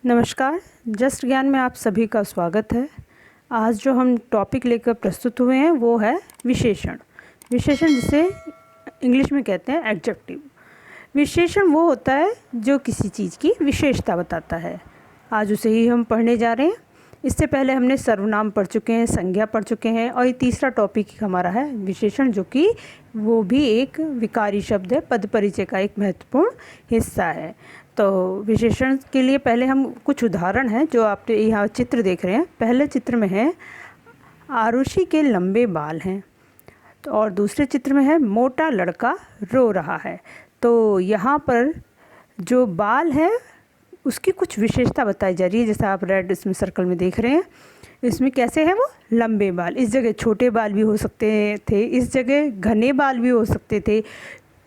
नमस्कार। जस्ट ज्ञान में आप सभी का स्वागत है। आज जो हम टॉपिक लेकर प्रस्तुत हुए हैं वो है विशेषण। विशेषण जिसे इंग्लिश में कहते हैं एडजेक्टिव। विशेषण वो होता है जो किसी चीज़ की विशेषता बताता है। आज उसे ही हम पढ़ने जा रहे हैं। इससे पहले हमने सर्वनाम पढ़ चुके हैं, संज्ञा पढ़ चुके हैं और ये तीसरा टॉपिक हमारा है विशेषण, जो कि वो भी एक विकारी शब्द है, पद परिचय का एक महत्वपूर्ण हिस्सा है। तो विशेषण के लिए पहले हम कुछ उदाहरण हैं जो आप यहाँ चित्र देख रहे हैं। पहले चित्र में है आरुषि के लंबे बाल हैं, तो और दूसरे चित्र में है मोटा लड़का रो रहा है। तो यहाँ पर जो बाल है उसकी कुछ विशेषता बताई जा रही है, जैसा आप रेड इसमें सर्कल में देख रहे हैं। इसमें कैसे है वो लंबे बाल, इस जगह छोटे बाल भी हो सकते थे, इस जगह घने बाल भी हो सकते थे।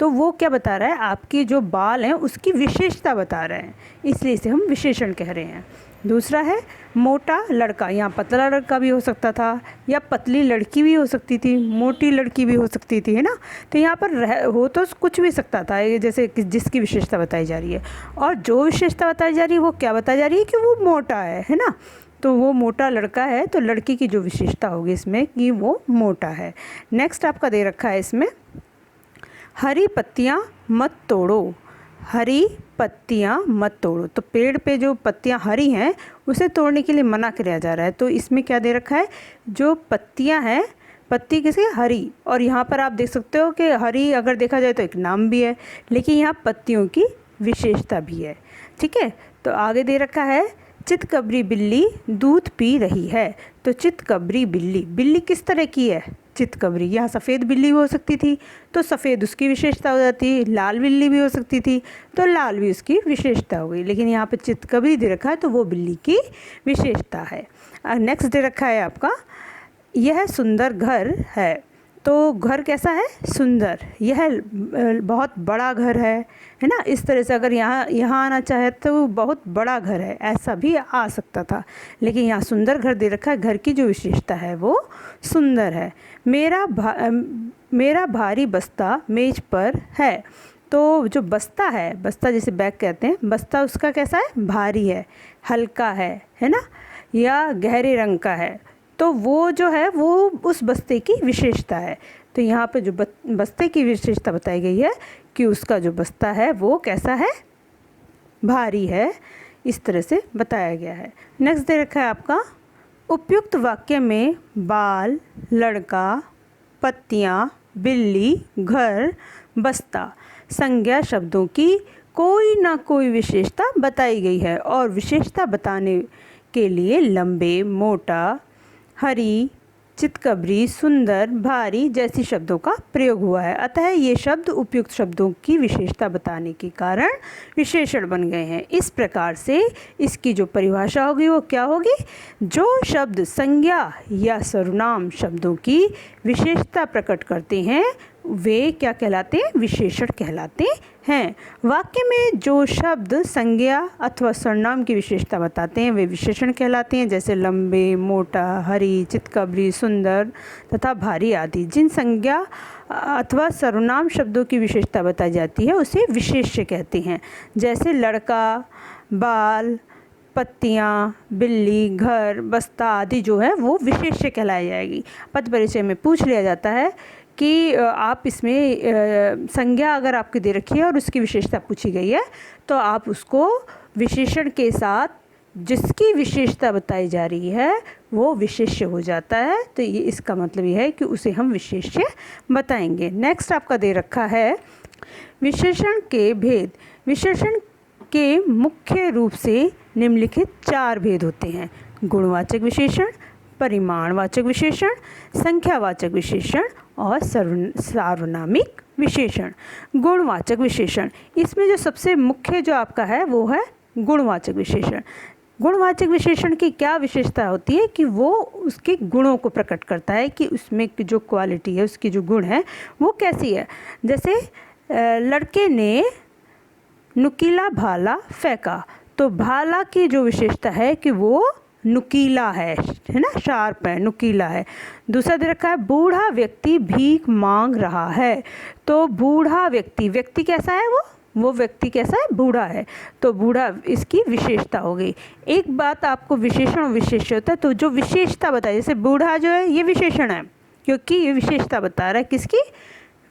तो वो क्या बता रहा है, आपके जो बाल हैं उसकी विशेषता बता रहे हैं, इसलिए इसे हम विशेषण कह रहे हैं। दूसरा है मोटा लड़का, यहाँ पतला लड़का भी हो सकता था या पतली लड़की भी हो सकती थी, मोटी लड़की भी हो सकती थी, है ना। तो यहाँ पर हो तो कुछ भी सकता था, जैसे जिसकी विशेषता बताई जा रही है। और जो विशेषता बताई जा रही है वो क्या बताई जा रही है कि वो मोटा है ना। तो वो मोटा लड़का है, तो लड़की की जो विशेषता होगी इसमें कि वो मोटा है। नेक्स्ट आपका दे रखा है इसमें हरी पत्तियाँ मत तोड़ो। हरी पत्तियाँ मत तोड़ो, तो पेड़ पे जो पत्तियाँ हरी हैं उसे तोड़ने के लिए मना किया जा रहा है। तो इसमें क्या दे रखा है, जो पत्तियाँ हैं, पत्ती किसी हरी, और यहाँ पर आप देख सकते हो कि हरी अगर देखा जाए तो एक नाम भी है, लेकिन यहाँ पत्तियों की विशेषता भी है। ठीक है, तो आगे दे रखा है चितकबरी बिल्ली दूध पी रही है। तो चितकबरी बिल्ली, बिल्ली किस तरह की है, चितकबरी। यहाँ सफ़ेद बिल्ली भी हो सकती थी तो सफ़ेद उसकी विशेषता हो जाती, लाल बिल्ली भी हो सकती थी तो लाल भी उसकी विशेषता हो गई, लेकिन यहाँ पर चितकबरी दे रखा है तो वो बिल्ली की विशेषता है। नेक्स्ट दे रखा है आपका यह सुंदर घर है। तो घर कैसा है, सुंदर, यह बहुत बड़ा घर है ना। इस तरह से अगर यहाँ आना चाहे तो बहुत बड़ा घर है, ऐसा भी आ सकता था, लेकिन यहाँ सुंदर घर दे रखा है, घर की जो विशेषता है वो सुंदर है। मेरा भारी बस्ता मेज पर है। तो जो बस्ता है, बस्ता जैसे बैग कहते हैं, बस्ता उसका कैसा है, भारी है, हल्का है ना, या गहरे रंग का है। तो वो जो है वो उस बस्ते की विशेषता है। तो यहाँ पे जो बस्ते की विशेषता बताई गई है कि उसका जो बस्ता है वो कैसा है, भारी है, इस तरह से बताया गया है। नेक्स्ट दे रखा है आपका उपयुक्त वाक्य में बाल, लड़का, पत्तियाँ, बिल्ली, घर, बस्ता संज्ञा शब्दों की कोई ना कोई विशेषता बताई गई है, और विशेषता बताने के लिए लंबे, मोटा, हरी, चितकबरी, सुंदर, भारी जैसी शब्दों का प्रयोग हुआ है। अतः ये शब्द उपयुक्त शब्दों की विशेषता बताने के कारण विशेषण बन गए हैं। इस प्रकार से इसकी जो परिभाषा होगी वो क्या होगी, जो शब्द संज्ञा या सर्वनाम शब्दों की विशेषता प्रकट करते हैं वे क्या कहलाते हैं, विशेषण कहलाते हैं। वाक्य में जो शब्द संज्ञा अथवा सर्वनाम की विशेषता बताते हैं वे विशेषण कहलाते हैं, जैसे लंबे, मोटा, हरी, चितकबरी, सुंदर तथा भारी आदि। जिन संज्ञा अथवा सर्वनाम शब्दों की विशेषता बताई जाती है उसे विशेष्य कहते हैं, जैसे लड़का, बाल, पत्तियाँ, बिल्ली, घर, बस्ता आदि जो है वो विशेष्य कहलाई जाएगी। पद परिचय में पूछ लिया जाता है कि आप इसमें संज्ञा अगर आपकी दे रखी है और उसकी विशेषता पूछी गई है तो आप उसको विशेषण के साथ जिसकी विशेषता बताई जा रही है वो विशेष्य हो जाता है। तो ये इसका मतलब ये है कि उसे हम विशेष्य बताएंगे। नेक्स्ट आपका दे रखा है विशेषण के भेद। विशेषण के मुख्य रूप से निम्नलिखित 4 भेद होते हैं: गुणवाचक विशेषण, परिमाणवाचक विशेषण, संख्यावाचक विशेषण और सार्वनामिक विशेषण। गुणवाचक विशेषण, इसमें जो सबसे मुख्य जो आपका है वो है गुणवाचक विशेषण। गुणवाचक विशेषण की क्या विशेषता होती है कि वो उसके गुणों को प्रकट करता है कि उसमें की जो क्वालिटी है, उसकी जो गुण है वो कैसी है। जैसे लड़के ने नुकीला भाला फेंका, तो भाला की जो विशेषता है कि वो नुकीला है ना, शार्प है, नुकीला है। दूसरा दे रखा है बूढ़ा व्यक्ति भीख मांग रहा है, तो बूढ़ा व्यक्ति, व्यक्ति कैसा है वो वो व्यक्ति कैसा है, बूढ़ा है, तो बूढ़ा इसकी विशेषता हो गई। एक बात आपको विशेषण और विशेष्य होता है, तो जो विशेषता बताए, जैसे बूढ़ा जो है ये विशेषण है क्योंकि ये विशेषता बता रहा है किसकी,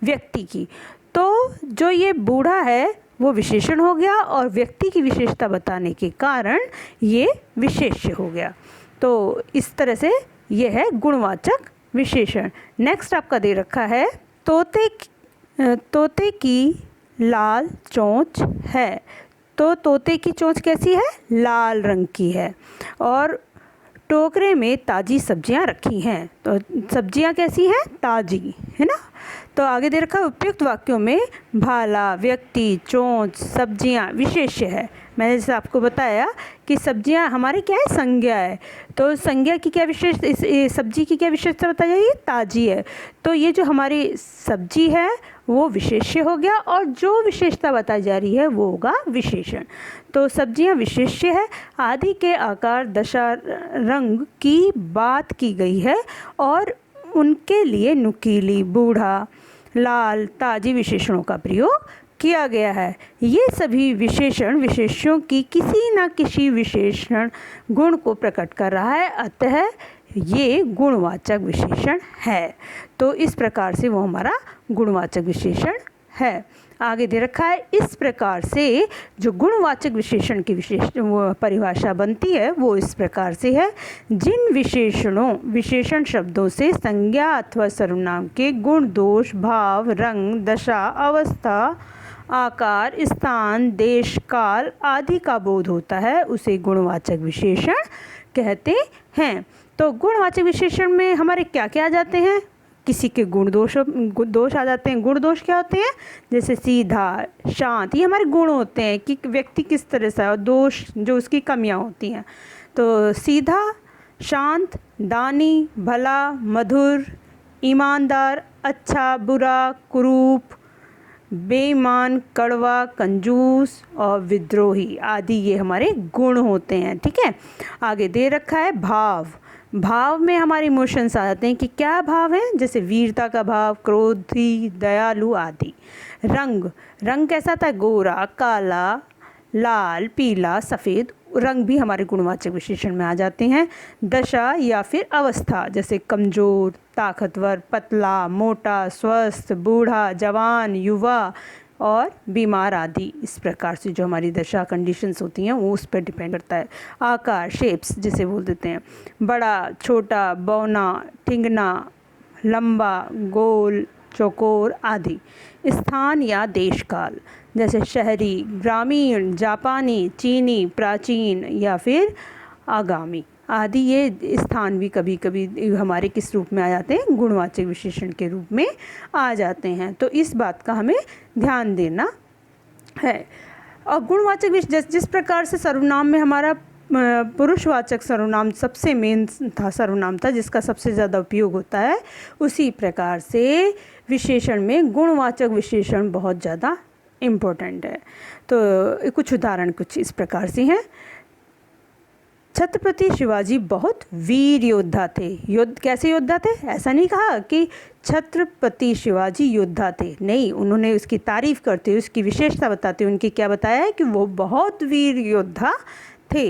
व्यक्ति की। तो जो ये बूढ़ा है वो विशेषण हो गया और व्यक्ति की विशेषता बताने के कारण ये विशेष्य हो गया। तो इस तरह से ये है गुणवाचक विशेषण। नेक्स्ट आपका दे रखा है तोते की लाल चोंच है। तो तोते की चोंच कैसी है, लाल रंग की है और टोकरे में ताज़ी सब्जियां रखी हैं। तो सब्जियां कैसी हैं, ताज़ी, है ना। तो आगे दे रखा है उपयुक्त वाक्यों में भाला, व्यक्ति, चोंच, सब्जियां विशेष्य है। मैंने जैसे आपको बताया कि सब्जियां हमारे क्या है, संज्ञा है। तो संज्ञा की क्या विशेष, इस सब्जी की क्या विशेषता बताई जाएगी, ताज़ी है। तो ये जो हमारी सब्जी है वो विशेष्य हो गया और जो विशेषता बताई जा रही है वो होगा विशेषण। तो सब्जियां विशेष्य है। आदि के आकार, दशा, रंग की बात की गई है और उनके लिए नुकीली, बूढ़ा, लाल, ताज़ी विशेषणों का प्रयोग किया गया है। ये सभी विशेषण विशेष्यों की किसी न किसी विशेषण गुण को प्रकट कर रहा है, अतः ये गुणवाचक विशेषण है। तो इस प्रकार से वो हमारा गुणवाचक विशेषण है। आगे दे रखा है इस प्रकार से जो गुणवाचक विशेषण की परिभाषा बनती है वो इस प्रकार से है, जिन विशेषण शब्दों से संज्ञा अथवा सर्वनाम के गुण, दोष, भाव, रंग, दशा, अवस्था, आकार, स्थान, देश, काल आदि का बोध होता है उसे गुणवाचक विशेषण कहते हैं। तो गुणवाचक विशेषण में हमारे क्या क्या आ जाते हैं, किसी के दोष आ जाते हैं। गुण दोष क्या होते हैं, जैसे सीधा, शांत, ये हमारे गुण होते हैं कि व्यक्ति किस तरह से, और दोष जो उसकी कमियां होती हैं। तो सीधा, शांत, दानी, भला, मधुर, ईमानदार, अच्छा, बुरा, कुरूप, बेईमान, कड़वा, कंजूस और विद्रोही आदि ये हमारे गुण होते हैं। ठीक है। आगे दे रखा है भाव। भाव में हमारे इमोशंस आ जाते हैं कि क्या भाव है, जैसे वीरता का भाव, क्रोधी, दयालु आदि। रंग, रंग कैसा था, गोरा, काला, लाल, पीला, सफ़ेद रंग भी हमारे गुणवाचक विशेषण में आ जाते हैं। दशा या फिर अवस्था, जैसे कमज़ोर, ताकतवर, पतला, मोटा, स्वस्थ, बूढ़ा, जवान, युवा और बीमार आदि। इस प्रकार से जो हमारी दशा कंडीशंस होती हैं वो उस पर डिपेंड करता है। आकार, शेप्स जिसे बोल देते हैं, बड़ा, छोटा, बौना, ठिंगना, लंबा, गोल, चौकोर आदि। स्थान या देश काल, जैसे शहरी, ग्रामीण, जापानी, चीनी, प्राचीन या फिर आगामी आदि। ये स्थान भी कभी कभी हमारे किस रूप में आ जाते हैं, गुणवाचक विशेषण के रूप में आ जाते हैं। तो इस बात का हमें ध्यान देना है। और गुणवाचक जिस प्रकार से सर्वनाम में हमारा पुरुषवाचक सर्वनाम सबसे मेन था, सर्वनाम था जिसका सबसे ज़्यादा उपयोग होता है, उसी प्रकार से विशेषण में गुणवाचक विशेषण बहुत ज़्यादा इम्पोर्टेंट है। तो कुछ उदाहरण कुछ इस प्रकार से हैं। छत्रपति शिवाजी बहुत वीर योद्धा थे। कैसे योद्धा थे, ऐसा नहीं कहा कि छत्रपति शिवाजी योद्धा थे, नहीं, उन्होंने उसकी तारीफ करते हुए उसकी विशेषता बताते हुए उनकी क्या बताया है कि वो बहुत वीर योद्धा थे।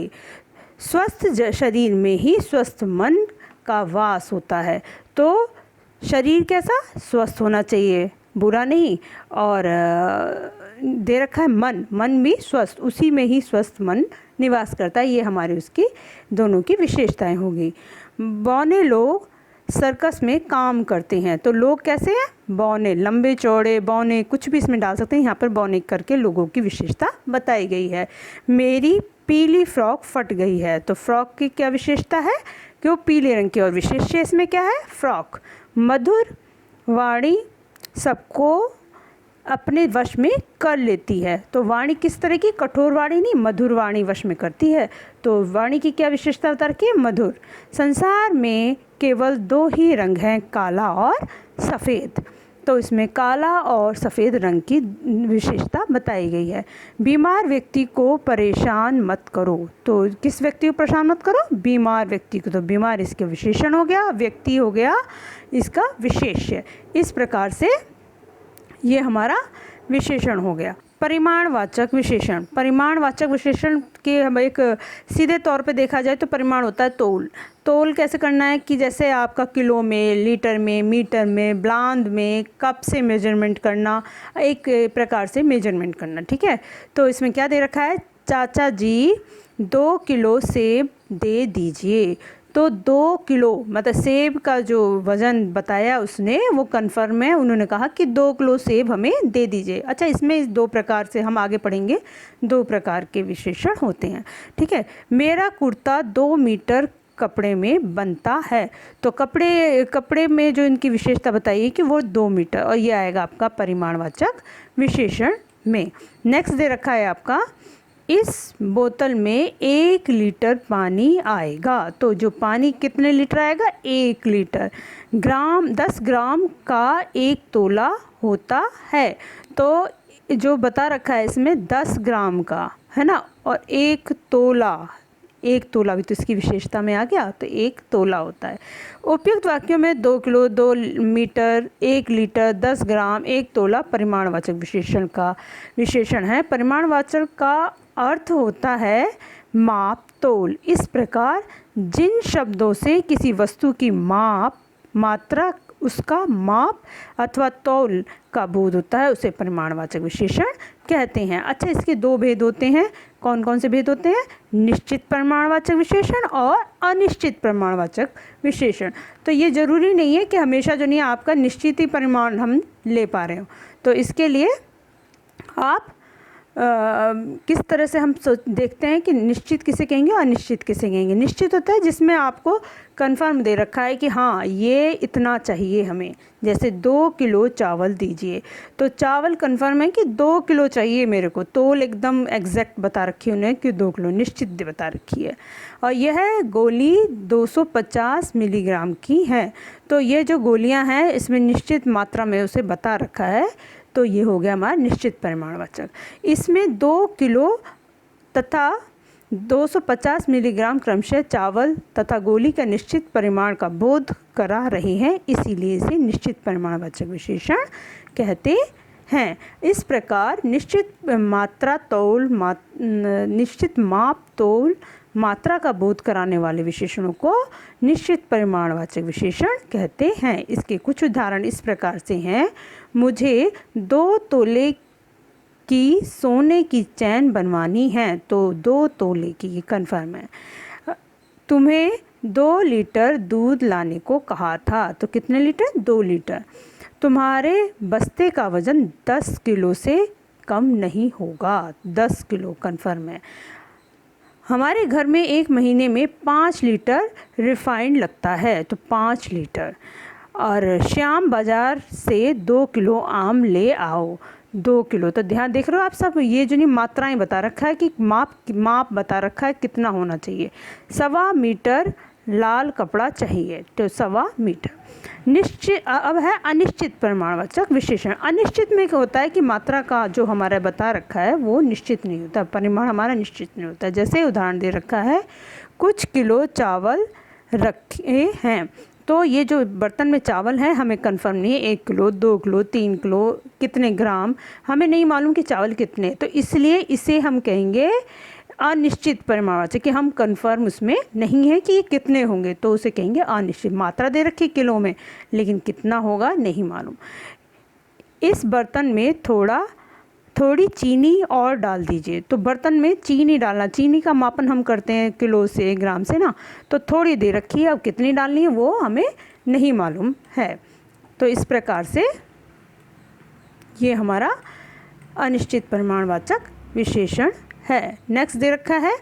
स्वस्थ शरीर में ही स्वस्थ मन का वास होता है। तो शरीर कैसा, स्वस्थ होना चाहिए, बुरा नहीं। और दे रखा है मन भी स्वस्थ, उसी में ही स्वस्थ मन निवास करता है। ये हमारे उसकी दोनों की विशेषताएं होगी। बौने लोग सर्कस में काम करते हैं। तो लोग कैसे हैं, बौने, लंबे चौड़े, बौने, कुछ भी इसमें डाल सकते हैं। यहाँ पर बौने करके लोगों की विशेषता बताई गई है। मेरी पीली फ्रॉक फट गई है। तो फ्रॉक की क्या विशेषता है कि वो पीले रंग की, और विशेष्य इसमें क्या है, फ्रॉक। मधुर वाणी सबको अपने वश में कर लेती है। तो वाणी किस तरह की, कठोर वाणी नहीं, मधुर वाणी वश में करती है। तो वाणी की क्या विशेषता बता रखी है, मधुर। संसार में केवल दो ही रंग हैं, काला और सफ़ेद। तो इसमें काला और सफ़ेद रंग की विशेषता बताई गई है। बीमार व्यक्ति को परेशान मत करो। तो किस व्यक्ति को परेशान मत करो, बीमार व्यक्ति को। तो बीमार इसके विशेषण हो गया, व्यक्ति हो गया इसका विशेष्य। इस प्रकार से ये हमारा विशेषण हो गया। परिमाणवाचक विशेषण। परिमाणवाचक विशेषण के हम एक सीधे तौर पे देखा जाए तो परिमाण होता है तोल। तोल कैसे करना है कि जैसे आपका किलो में, लीटर में, मीटर में, ब्लांद में, कप से मेजरमेंट करना, एक प्रकार से मेजरमेंट करना, ठीक है। तो इसमें क्या दे रखा है, चाचा जी 2 किलो सेब दे दीजिए। तो 2 किलो मतलब सेब का जो वज़न बताया उसने वो कन्फर्म है, उन्होंने कहा कि 2 किलो सेब हमें दे दीजिए। अच्छा, इसमें इस 2 प्रकार से हम आगे पढ़ेंगे, 2 प्रकार के विशेषण होते हैं, ठीक है। मेरा कुर्ता 2 मीटर कपड़े में बनता है। तो कपड़े में जो इनकी विशेषता बताइए कि वो 2 मीटर, और ये आएगा आपका परिमाणवाचक विशेषण में। नेक्स्ट दे रखा है आपका, इस बोतल में 1 लीटर पानी आएगा। तो जो पानी कितने लीटर आएगा, 1 लीटर। 10 ग्राम का 1 तोला होता है। तो जो बता रखा है इसमें 10 ग्राम का है ना, और 1 तोला भी तो इसकी विशेषता में आ गया, तो 1 तोला होता है। उपयुक्त वाक्यों में 2 किलो, 2 मीटर, 1 लीटर, 10 ग्राम, 1 तोला परिमाणवाचक विशेषण का विशेषण है। परिमाणवाचक का अर्थ होता है माप, तोल। इस प्रकार जिन शब्दों से किसी वस्तु की मात्रा, उसका माप अथवा तौल का बोध होता है उसे परिमाणवाचक विशेषण कहते हैं। अच्छा, इसके 2 भेद होते हैं। कौन कौन से भेद होते हैं, निश्चित परिमाणवाचक विशेषण और अनिश्चित परिमाणवाचक विशेषण। तो ये ज़रूरी नहीं है कि हमेशा जो नहीं आपका निश्चित ही परिमाण हम ले पा रहे हो। तो इसके लिए आप किस तरह से हम देखते हैं कि निश्चित किसे कहेंगे और अनिश्चित किसे कहेंगे। निश्चित होता है जिसमें आपको कंफर्म दे रखा है कि हाँ ये इतना चाहिए हमें, जैसे 2 किलो चावल दीजिए। तो चावल कंफर्म है कि 2 किलो चाहिए मेरे को, तोल एकदम एग्जैक्ट बता रखी है उन्हें कि 2 किलो, निश्चित बता रखी है। और यह गोली 250 मिलीग्राम की है। तो ये जो गोलियाँ हैं इसमें निश्चित मात्रा में उसे बता रखा है, तो ये हो गया हमारा निश्चित परिमाणवाचक। इसमें 2 किलो तथा 250 मिलीग्राम क्रमशः चावल तथा गोली का निश्चित परिमाण का बोध करा रहे हैं, इसीलिए इसे निश्चित परिमाणवाचक विशेषण कहते हैं। इस प्रकार निश्चित माप, तौल, मात्रा का बोध कराने वाले विशेषणों को निश्चित परिमाणवाचक विशेषण कहते हैं। इसके कुछ उदाहरण इस प्रकार से हैं। मुझे 2 तोले की सोने की चैन बनवानी है, तो 2 तोले की, ये कन्फर्म है। तुम्हें 2 लीटर दूध लाने को कहा था, तो कितने लीटर, 2 लीटर। तुम्हारे बस्ते का वज़न 10 किलो से कम नहीं होगा, 10 किलो कन्फर्म है। हमारे घर में 1 महीने में 5 लीटर रिफाइंड लगता है, तो 5 लीटर। और श्याम बाज़ार से 2 किलो आम ले आओ, 2 किलो। तो ध्यान देख रहे हो आप सब, ये जो नहीं मात्राएं बता रखा है कि माप बता रखा है कितना होना चाहिए। 1.25 मीटर लाल कपड़ा चाहिए, तो 1.25 मीटर। निश्चित अब है अनिश्चित परिमाणवाचक विशेषण। अनिश्चित में क्या होता है कि मात्रा का जो हमारा बता रखा है वो निश्चित नहीं होता, परिमाण हमारा निश्चित नहीं होता। जैसे उदाहरण दे रखा है, कुछ किलो चावल रखे हैं। तो ये जो बर्तन में चावल है हमें कंफर्म नहीं है, 1 किलो, 2 किलो, 3 किलो, कितने ग्राम हमें नहीं मालूम कि चावल कितने। तो इसलिए इसे हम कहेंगे अनिश्चित परिमाणवाचक, कि हम कंफर्म उसमें नहीं है कि ये कितने होंगे, तो उसे कहेंगे अनिश्चित। मात्रा दे रखी किलो में, लेकिन कितना होगा नहीं मालूम। इस बर्तन में थोड़ी चीनी और डाल दीजिए। तो बर्तन में चीनी डालना, चीनी का मापन हम करते हैं किलो से, ग्राम से ना, तो थोड़ी दे रखी है, अब कितनी डालनी है वो हमें नहीं मालूम है। तो इस प्रकार से ये हमारा अनिश्चित परिमाणवाचक विशेषण है। नेक्स्ट दे रखा है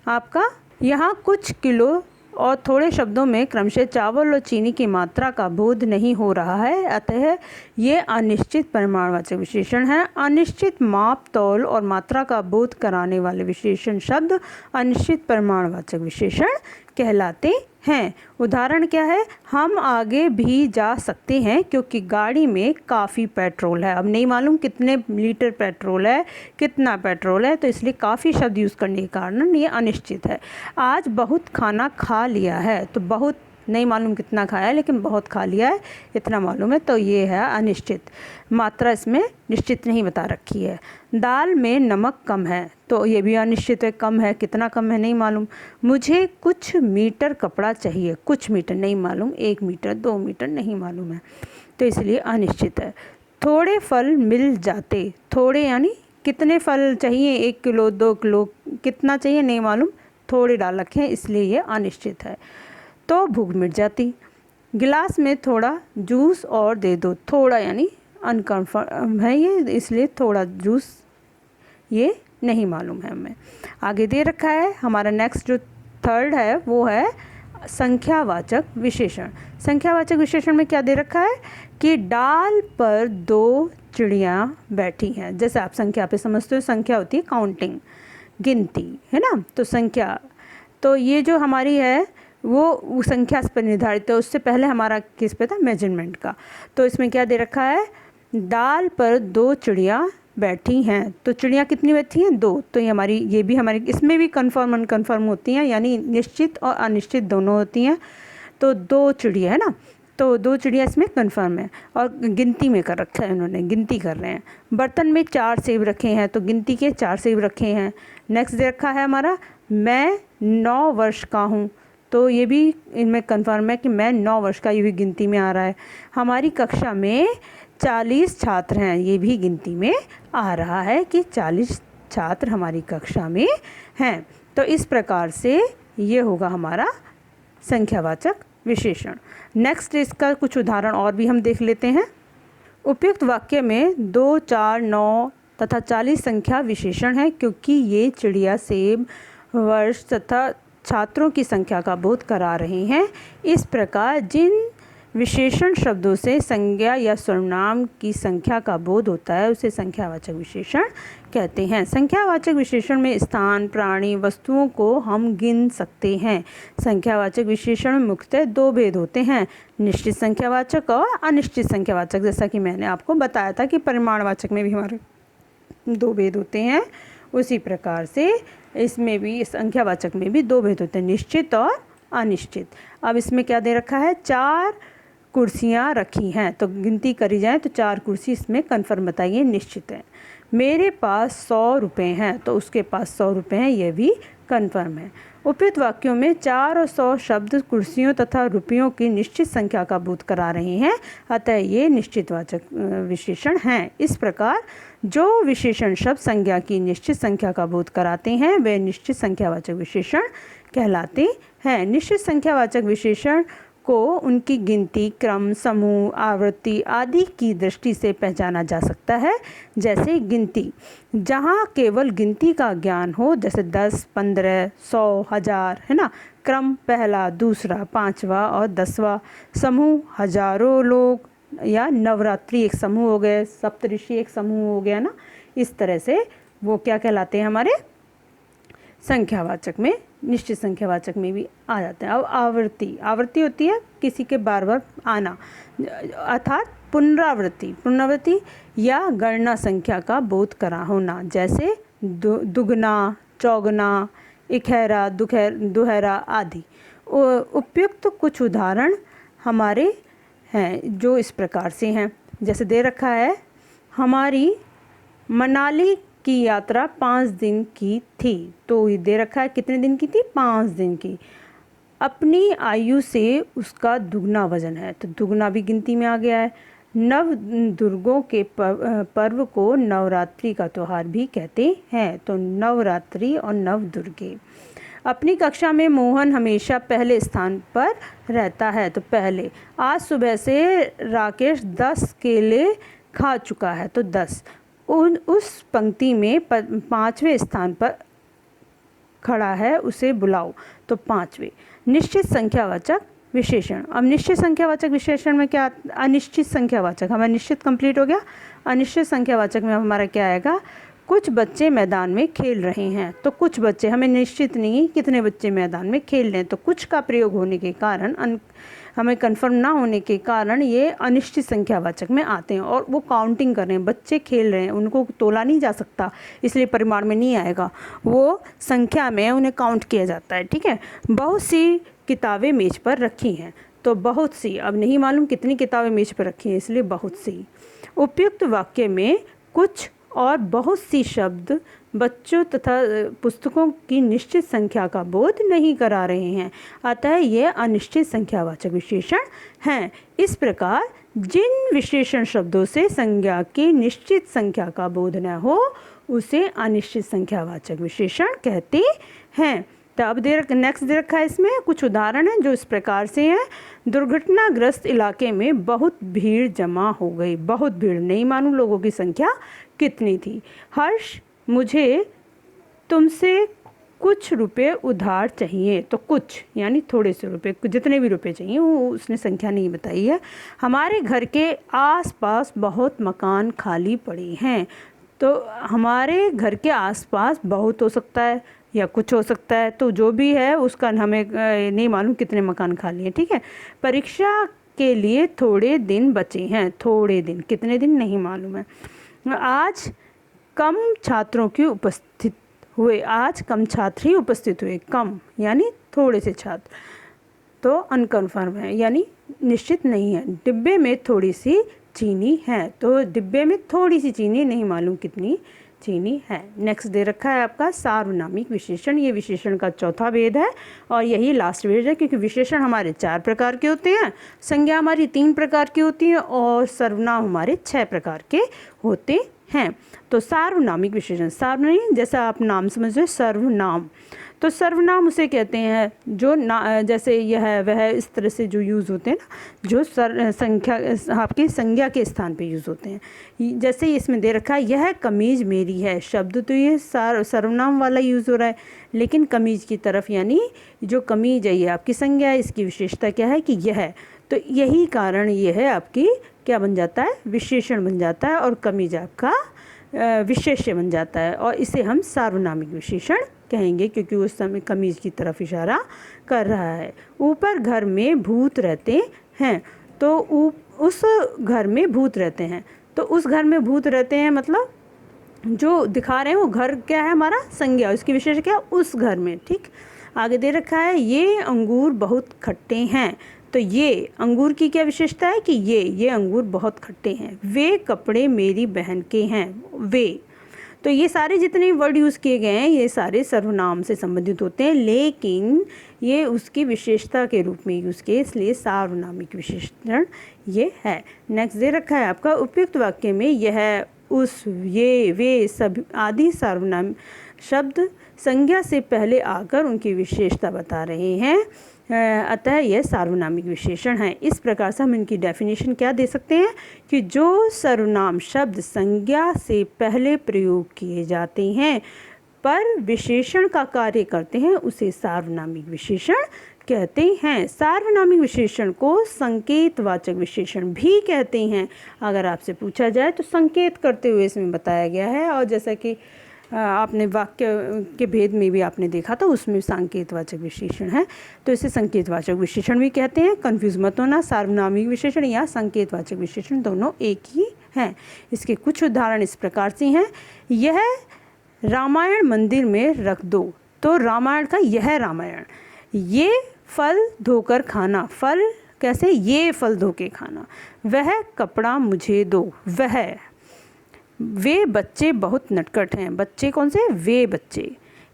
आपका, यहाँ कुछ किलो और थोड़े शब्दों में क्रमशः चावल और चीनी की मात्रा का बोध नहीं हो रहा है, अतः ये अनिश्चित परिमाणवाचक विशेषण है। अनिश्चित माप, तौल और मात्रा का बोध कराने वाले विशेषण शब्द अनिश्चित परिमाणवाचक विशेषण कहलाते हैं। उदाहरण क्या है, हम आगे भी जा सकते हैं क्योंकि गाड़ी में काफ़ी पेट्रोल है। अब नहीं मालूम कितने लीटर पेट्रोल है, कितना पेट्रोल है, तो इसलिए काफ़ी शब्द यूज़ करने के कारण ये अनिश्चित है। आज बहुत खाना खा लिया है, तो बहुत नहीं मालूम कितना खाया है लेकिन बहुत खा लिया है इतना मालूम है, तो ये है अनिश्चित। मात्रा इसमें निश्चित नहीं बता रखी है। दाल में नमक कम है, तो ये भी अनिश्चित है, कम है, कितना कम है नहीं मालूम। मुझे कुछ मीटर कपड़ा चाहिए, कुछ मीटर नहीं मालूम, 1 मीटर 2 मीटर नहीं मालूम है, तो इसलिए अनिश्चित है। थोड़े फल मिल जाते, थोड़े यानी कितने फल चाहिए, 1 किलो 2 किलो कितना चाहिए नहीं मालूम, थोड़े डाल रखे हैं इसलिए ये अनिश्चित है। तो भूख मिट जाती। गिलास में थोड़ा जूस और दे दो, थोड़ा यानी अनकन्फर्म है ये, इसलिए थोड़ा जूस ये नहीं मालूम है हमें। आगे दे रखा है हमारा नेक्स्ट जो थर्ड है वो है संख्यावाचक विशेषण। संख्यावाचक विशेषण में क्या दे रखा है कि डाल पर 2 चिड़ियाँ बैठी हैं। जैसे आप संख्या पे समझते हो, संख्या होती है काउंटिंग, गिनती, है ना, तो संख्या, तो ये जो हमारी है वो संख्या पर निर्धारित है। उससे पहले हमारा किस पे था, मेजरमेंट का। तो इसमें क्या दे रखा है, डाल पर 2 चिड़ियाँ बैठी हैं, तो चिड़ियाँ कितनी बैठी हैं, 2। तो ये भी हमारी इसमें भी कन्फर्म अनकन्फर्म होती हैं, यानी निश्चित और अनिश्चित दोनों होती हैं। तो 2 चिड़िया है ना, तो 2 चिड़िया इसमें कन्फर्म है और गिनती में कर रखा है, उन्होंने गिनती कर रहे हैं। बर्तन में 4 सेब रखे हैं, तो गिनती के 4 सेब रखे हैं। नेक्स्ट दे रखा है हमारा, मैं 9 वर्ष का हूँ, तो ये भी इनमें कन्फर्म है कि मैं 9 वर्ष का, ये भी गिनती में आ रहा है। हमारी कक्षा में 40 छात्र हैं, ये भी गिनती में आ रहा है कि 40 छात्र हमारी कक्षा में हैं। तो इस प्रकार से ये होगा हमारा संख्यावाचक विशेषण। नेक्स्ट इसका कुछ उदाहरण और भी हम देख लेते हैं। उपयुक्त वाक्य में 2, 4, 9 तथा 40 संख्या विशेषण है, क्योंकि ये चिड़िया, सेब, वर्ष तथा छात्रों की संख्या का बोध करा रहे हैं। इस प्रकार जिन विशेषण शब्दों से संज्ञा या सर्वनाम की संख्या का बोध होता है उसे संख्यावाचक विशेषण कहते हैं। संख्यावाचक विशेषण में स्थान, प्राणी, वस्तुओं को हम गिन सकते हैं। संख्यावाचक विशेषण में मुख्यतः 2 भेद होते हैं, निश्चित संख्यावाचक और अनिश्चित संख्यावाचक। जैसा कि मैंने आपको बताया था कि परिमाणवाचक में भी हमारे 2 भेद होते हैं, उसी प्रकार से इसमें भी, संख्यावाचक में भी 2 भेद होते हैं, निश्चित और अनिश्चित। अब इसमें क्या दे रखा है, 4 कुर्सियाँ रखी हैं, तो गिनती करी जाए तो 4 कुर्सी इसमें कन्फर्म बताइए, निश्चित है। मेरे पास 100 रुपये हैं, तो उसके पास 100 रुपये हैं, यह भी कन्फर्म है। उपयुक्त वाक्यों में 4 और 100 शब्द कुर्सियों तथा रुपयों की निश्चित संख्या का बोध करा रहे हैं, अतः ये निश्चितवाचक विशेषण हैं। इस प्रकार जो विशेषण शब्द संज्ञा की निश्चित संख्या का बोध कराते हैं वे निश्चित संख्यावाचक विशेषण कहलाते हैं। निश्चित संख्यावाचक विशेषण को उनकी गिनती, क्रम, समूह, आवृत्ति आदि की दृष्टि से पहचाना जा सकता है। जैसे गिनती, जहाँ केवल गिनती का ज्ञान हो, जैसे 10, 15, 100, 1000, है ना। क्रम, पहला, दूसरा, 5वां और 10वां। समूह, हजारों लोग या नवरात्रि एक समूह हो गए, सप्तऋषि एक समूह हो गया ना। इस तरह से वो क्या कहलाते हैं, हमारे संख्यावाचक में, निश्चित संख्यावाचक में भी आ जाते हैं। अब आवृत्ति, आवृत्ति होती है किसी के बार बार आना, अर्थात पुनरावृत्ति या गणना संख्या का बोध करा होना। जैसे दुगना, चौगुना, इकहरा, दुहरा आदि। उपयुक्त कुछ उदाहरण हमारे हैं जो इस प्रकार से हैं। जैसे दे रखा है, हमारी मनाली की यात्रा 5 दिन की थी, तो ये दे रखा है कितने दिन की थी, 5 दिन की। अपनी आयु से उसका दुगना वजन है, तो दुगना भी गिनती में आ गया है। नव दुर्गों के पर्व को नवरात्रि का त्यौहार भी कहते हैं, तो नवरात्रि और नव दुर्गे। अपनी कक्षा में मोहन हमेशा पहले स्थान पर रहता है, तो पहले। आज सुबह से राकेश 10 केले खा चुका है, तो 10। उस पंक्ति में 5वें स्थान पर खड़ा है, उसे बुलाओ, तो 5वें। निश्चित संख्यावाचक विशेषण। अब निश्चित संख्यावाचक विशेषण में क्या, अनिश्चित संख्यावाचक, हमारा निश्चित कंप्लीट हो गया। अनिश्चित संख्यावाचक में हमारा क्या आएगा, कुछ बच्चे मैदान में खेल रहे हैं, तो कुछ बच्चे, हमें निश्चित नहीं कितने बच्चे मैदान में खेल रहे हैं, तो कुछ का प्रयोग होने के कारण हमें कंफर्म ना होने के कारण ये अनिश्चित संख्यावाचक में आते हैं। और वो काउंटिंग कर रहे हैं, बच्चे खेल रहे हैं, उनको तोला नहीं जा सकता, इसलिए परिमाण में नहीं आएगा, वो संख्या में उन्हें काउंट किया जाता है। ठीक है। बहुत सी किताबें मेज पर रखी हैं, तो बहुत सी, अब नहीं मालूम कितनी किताबें मेज पर रखी हैं, इसलिए बहुत सी। उपयुक्त वाक्य में कुछ और बहुत सी शब्द बच्चों तथा पुस्तकों की निश्चित संख्या का बोध नहीं करा रहे हैं, अतः ये अनिश्चित संख्यावाचक विशेषण हैं। इस प्रकार जिन विशेषण शब्दों से संज्ञा की निश्चित संख्या का बोध न हो उसे अनिश्चित संख्यावाचक विशेषण कहते हैं। तो अब नेक्स्ट दे रखा है, इसमें कुछ उदाहरण हैं जो इस प्रकार से हैं। दुर्घटनाग्रस्त इलाके में बहुत भीड़ जमा हो गई। बहुत भीड़, नहीं मालूम लोगों की संख्या कितनी थी। हर्ष, मुझे तुमसे कुछ रुपए उधार चाहिए। तो कुछ यानी थोड़े से रुपए, जितने भी रुपए चाहिए, वो उसने संख्या नहीं बताई है। हमारे घर के आसपास बहुत मकान खाली पड़े हैं। तो हमारे घर के आसपास बहुत हो सकता है या कुछ हो सकता है, तो जो भी है उसका हमें नहीं मालूम कितने मकान खाली हैं। ठीक है। परीक्षा के लिए थोड़े दिन बचे हैं। थोड़े दिन, कितने दिन नहीं मालूम है। आज कम छात्रों की उपस्थित हुए। आज कम छात्र ही उपस्थित हुए। कम यानी थोड़े से छात्र, तो अनकन्फर्म है यानी निश्चित नहीं है। डिब्बे में थोड़ी सी चीनी है। तो डिब्बे में थोड़ी सी चीनी, नहीं मालूम कितनी चीनी है। नेक्स्ट दे रखा है आपका सार्वनामिक विशेषण। ये विशेषण का चौथा भेद है और यही लास्ट भेद है, क्योंकि विशेषण हमारे 4 प्रकार के होते हैं, संज्ञा हमारी 3 प्रकार की होती है और सर्वनाम हमारे 6 प्रकार के होते हैं। तो सार्वनामिक विशेषण, सार्वनाम जैसा आप नाम समझो, सर्वनाम, तो सर्वनाम उसे कहते हैं जो जैसे यह वह इस तरह से जो यूज़ होते हैं ना, जो संख्या आपकी संज्ञा के स्थान पे यूज़ होते हैं। जैसे इसमें दे रखा है यह कमीज़ मेरी है। शब्द तो ये सर्वनाम वाला यूज़ हो रहा है, लेकिन कमीज़ की तरफ यानी जो कमीज़ है ये आपकी संज्ञा है, इसकी विशेषता क्या है कि यह है, तो यही कारण ये है आपकी क्या बन जाता है, विशेषण बन जाता है, और कमीज़ आपका विशेष्य बन जाता है, और इसे हम सार्वनामिक विशेषण कहेंगे क्योंकि उस समय कमीज की तरफ इशारा कर रहा है। ऊपर घर में भूत रहते हैं। तो उस घर में भूत रहते हैं, तो उस घर में भूत रहते हैं मतलब जो दिखा रहे हैं वो घर क्या है हमारा संज्ञा, उसकी विशेषण क्या उस घर में। ठीक। आगे दे रखा है ये अंगूर बहुत खट्टे हैं। तो ये अंगूर की क्या विशेषता है कि ये अंगूर बहुत खट्टे हैं। वे कपड़े मेरी बहन के हैं। वे, तो ये सारे जितने वर्ड यूज़ किए गए हैं ये सारे सर्वनाम से संबंधित होते हैं, लेकिन ये उसकी विशेषता के रूप में यूज़ किए, इसलिए सार्वनामिक विशेषण ये है। नेक्स्ट दे रखा है आपका उपयुक्त वाक्य में यह, उस, ये, वे सब आदि सर्वनाम शब्द संज्ञा से पहले आकर उनकी विशेषता बता रहे हैं, अतः यह सार्वनामिक विशेषण है। इस प्रकार से हम इनकी डेफिनेशन क्या दे सकते हैं कि जो सर्वनाम शब्द संज्ञा से पहले प्रयोग किए जाते हैं पर विशेषण का कार्य करते हैं उसे सार्वनामिक विशेषण कहते हैं। सार्वनामिक विशेषण को संकेतवाचक विशेषण भी कहते हैं। अगर आपसे पूछा जाए तो संकेत करते हुए इसमें बताया गया है, और जैसा कि आपने वाक्य के भेद में भी आपने देखा था उसमें संकेतवाचक विशेषण है, तो इसे संकेतवाचक विशेषण भी कहते हैं। कंफ्यूज मत होना, सार्वनामिक विशेषण या संकेतवाचक विशेषण दोनों एक ही हैं। इसके कुछ उदाहरण इस प्रकार से हैं। यह रामायण मंदिर में रख दो। तो रामायण का यह रामायण, ये फल धोकर खाना, फल कैसे, ये फल धो के खाना। वह कपड़ा मुझे दो। वह, वे बच्चे बहुत नटखट हैं। बच्चे कौन से, वे बच्चे,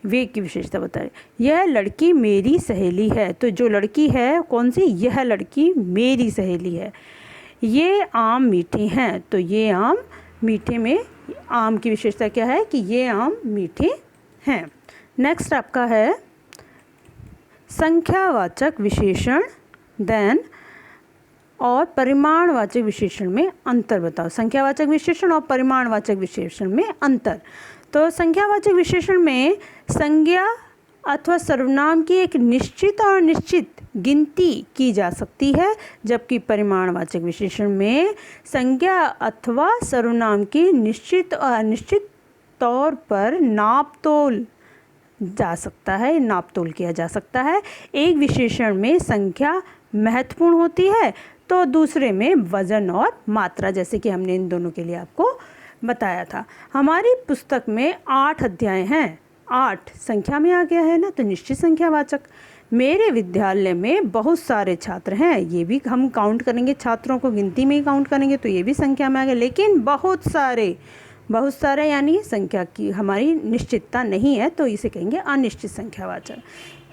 वे की विशेषता बता रहे। यह लड़की मेरी सहेली है। तो जो लड़की है कौन सी, यह लड़की मेरी सहेली है। ये आम मीठे हैं। तो ये आम मीठे में आम की विशेषता क्या है कि ये आम मीठे हैं। नेक्स्ट आपका है संख्यावाचक विशेषण देन और परिमाणवाचक विशेषण में अंतर बताओ। संख्यावाचक विशेषण और परिमाणवाचक विशेषण में अंतर। तो संख्यावाचक विशेषण में संज्ञा अथवा सर्वनाम की एक निश्चित और अनिश्चित गिनती की जा सकती है, जबकि परिमाणवाचक विशेषण में संज्ञा अथवा सर्वनाम की निश्चित और अनिश्चित तौर पर नापतोल जा सकता है, नापतोल किया जा सकता है। एक विशेषण में संख्या महत्वपूर्ण होती है, तो दूसरे में वज़न और मात्रा, जैसे कि हमने इन दोनों के लिए आपको बताया था। हमारी पुस्तक में 8 अध्याय हैं, 8 संख्या में आ गया है ना, तो निश्चित संख्यावाचक। मेरे विद्यालय में बहुत सारे छात्र हैं, ये भी हम काउंट करेंगे, छात्रों को गिनती में ही काउंट करेंगे तो ये भी संख्या में आ गया। लेकिन बहुत सारे यानी संख्या की हमारी निश्चितता नहीं है, तो इसे कहेंगे अनिश्चित संख्यावाचक।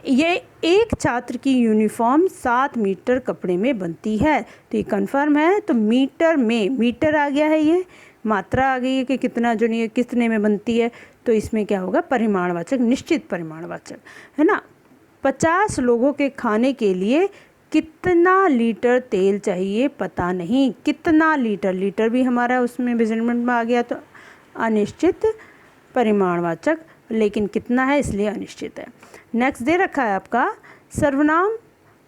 ये एक छात्र की यूनिफॉर्म 7 मीटर कपड़े में बनती है, तो ये कन्फर्म है। तो मीटर में, मीटर आ गया है, ये मात्रा आ गई है कि कितना जो नहीं कितने में बनती है, तो इसमें क्या होगा, परिमाणवाचक, निश्चित परिमाणवाचक, है ना। 50 लोगों के खाने के लिए कितना लीटर तेल चाहिए, पता नहीं। कितना लीटर, लीटर भी हमारा उसमें मेजरमेंट में आ गया, तो अनिश्चित परिमाणवाचक, लेकिन कितना है इसलिए अनिश्चित है। नेक्स्ट दे रखा है आपका सर्वनाम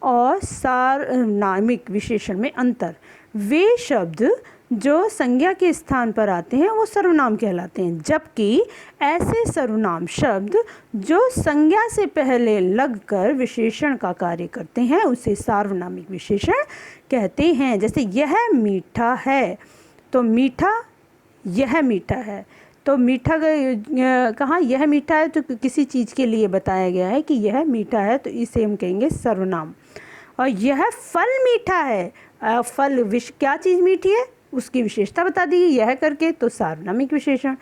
और सार्वनामिक विशेषण में अंतर। वे शब्द जो संज्ञा के स्थान पर आते हैं वो सर्वनाम कहलाते हैं, जबकि ऐसे सर्वनाम शब्द जो संज्ञा से पहले लगकर विशेषण का कार्य करते हैं उसे सार्वनामिक विशेषण कहते हैं। जैसे यह मीठा है, तो मीठा, यह मीठा है, तो मीठा कहाँ, यह मीठा है, तो किसी चीज़ के लिए बताया गया है कि यह मीठा है, तो इसे हम कहेंगे सर्वनाम। और यह फल मीठा है, फल क्या चीज़ मीठी है उसकी विशेषता बता दी यह करके, तो सार्वनामिक विशेषण।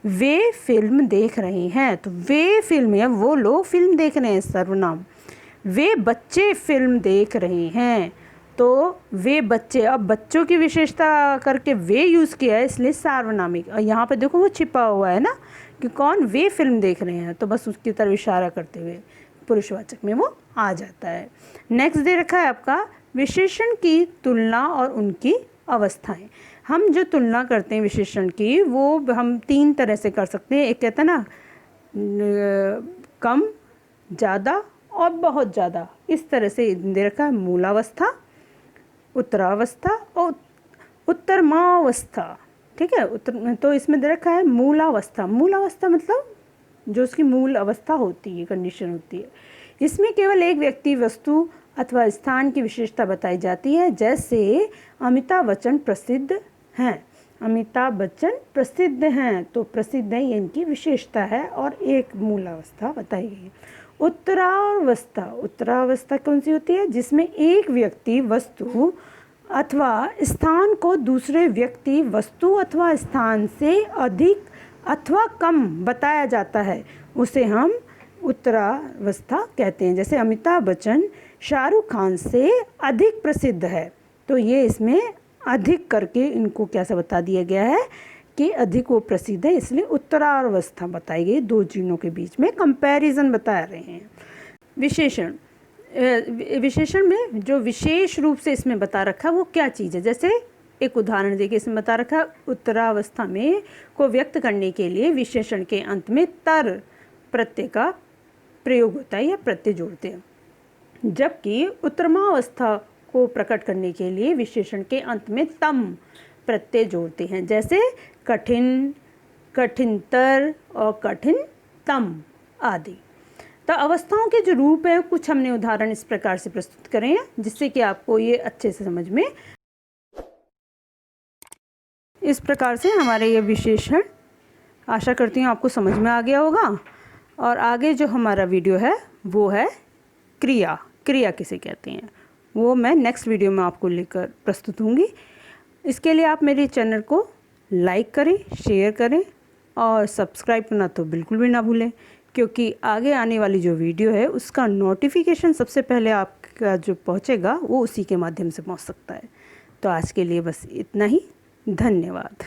वे फिल्म देख रहे हैं, तो वे फिल्म है, वो लोग फिल्म देख रहे हैं, सर्वनाम। वे बच्चे फिल्म देख रहे हैं, तो वे बच्चे, अब बच्चों की विशेषता करके वे यूज़ किया है इसलिए सार्वनामिक। और यहाँ पे देखो वो छिपा हुआ है ना कि कौन, वे फिल्म देख रहे हैं, तो बस उसकी तरफ इशारा करते हुए पुरुषवाचक में वो आ जाता है। नेक्स्ट दे रखा है आपका विशेषण की तुलना और उनकी अवस्थाएं। हम जो तुलना करते हैं विशेषण की, वो हम 3 तरह से कर सकते हैं। एक कहते हैं ना कम, ज़्यादा और बहुत ज़्यादा, इस तरह से दे रखा है। मूलावस्था, उत्तरावस्था और उत्तरमावस्था, ठीक है। तो इसमें दे रखा है मूलावस्था। मूलावस्था मतलब जो उसकी मूल अवस्था होती है, कंडीशन होती है। इसमें केवल एक व्यक्ति, वस्तु अथवा स्थान की विशेषता बताई जाती है। जैसे अमिताभ बच्चन प्रसिद्ध हैं, अमिताभ बच्चन प्रसिद्ध हैं, तो प्रसिद्ध है ये इनकी विशेषता है और एक मूलावस्था बताई गई है। उत्तरावस्था, उत्तरावस्था कौन सी होती है, जिसमें एक व्यक्ति, वस्तु अथवा स्थान को दूसरे व्यक्ति, वस्तु अथवा स्थान से अधिक अथवा कम बताया जाता है, उसे हम उत्तरावस्था कहते हैं। जैसे अमिताभ बच्चन शाहरुख खान से अधिक प्रसिद्ध है, तो ये इसमें अधिक करके इनको कैसा बता दिया गया है कि अधिक वो प्रसिद्ध है, इसलिए उत्तरावस्था बताई गई। 2 चीज़ों के बीच में कंपैरिजन बता रहे हैं। विशेषण, विशेषण में जो विशेष रूप से इसमें बता रखा है वो क्या चीज़ है। जैसे एक उदाहरण देखिए, इसमें बता रखा है उत्तरावस्था में को व्यक्त करने के लिए विशेषण के अंत में तर प्रत्यय का प्रयोग होता है या प्रत्यय जोड़ते हैं, जबकि उत्तरमावस्था को प्रकट करने के लिए विशेषण के अंत में तम प्रत्यय जोड़ते हैं। जैसे कठिन, कठिनतर और कठिनतम आदि। तो अवस्थाओं के जो रूप है कुछ हमने उदाहरण इस प्रकार से प्रस्तुत करे हैं, जिससे कि आपको ये अच्छे से समझ में। इस प्रकार से हमारे ये विशेषण, आशा करती हूँ आपको समझ में आ गया होगा। और आगे जो हमारा वीडियो है वो है क्रिया, क्रिया किसे कहते हैं, वो मैं नेक्स्ट वीडियो में आपको लेकर प्रस्तुत होंगी। इसके लिए आप मेरे चैनल को लाइक करें, शेयर करें और सब्सक्राइब करना तो बिल्कुल भी ना भूलें, क्योंकि आगे आने वाली जो वीडियो है उसका नोटिफिकेशन सबसे पहले आपका जो पहुंचेगा वो उसी के माध्यम से पहुंच सकता है। तो आज के लिए बस इतना ही। धन्यवाद।